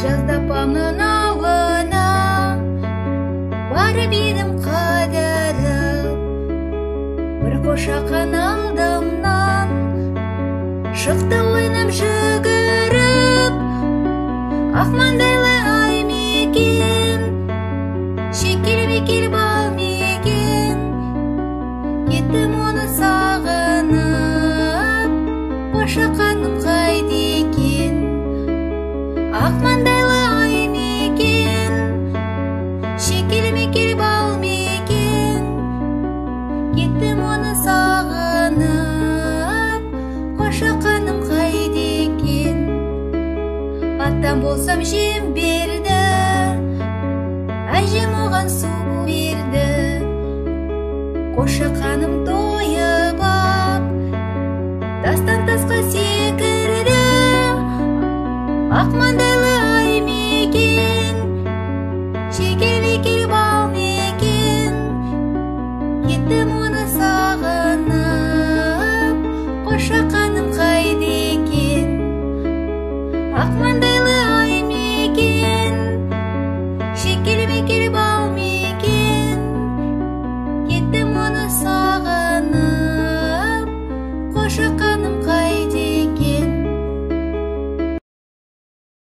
жазда апамның ауылына барып едім қадырып, бір қошақан алдымнан шықты ойнап жүгіріп. Ақ маңдайлы ай мекен, шекел бекел бал мекен, кеттім оны сағынып, қошақаным қайда екен. Ақ маңдайлы ай мекен, шекел мекел бал мекен, кеттім оны сағынып, қошақаным қайда екен. Аттан болсам жем берді, әжем оған су берді. Қошақаным тойып ап, тастан тасқа секірді. Ақ маңдайлы ай мекен, шекел бекел бал мекен, кеттім оны сағынып, қошақаным қайда екен. Ақ маңдайлы ай мекен, шекел бекел бал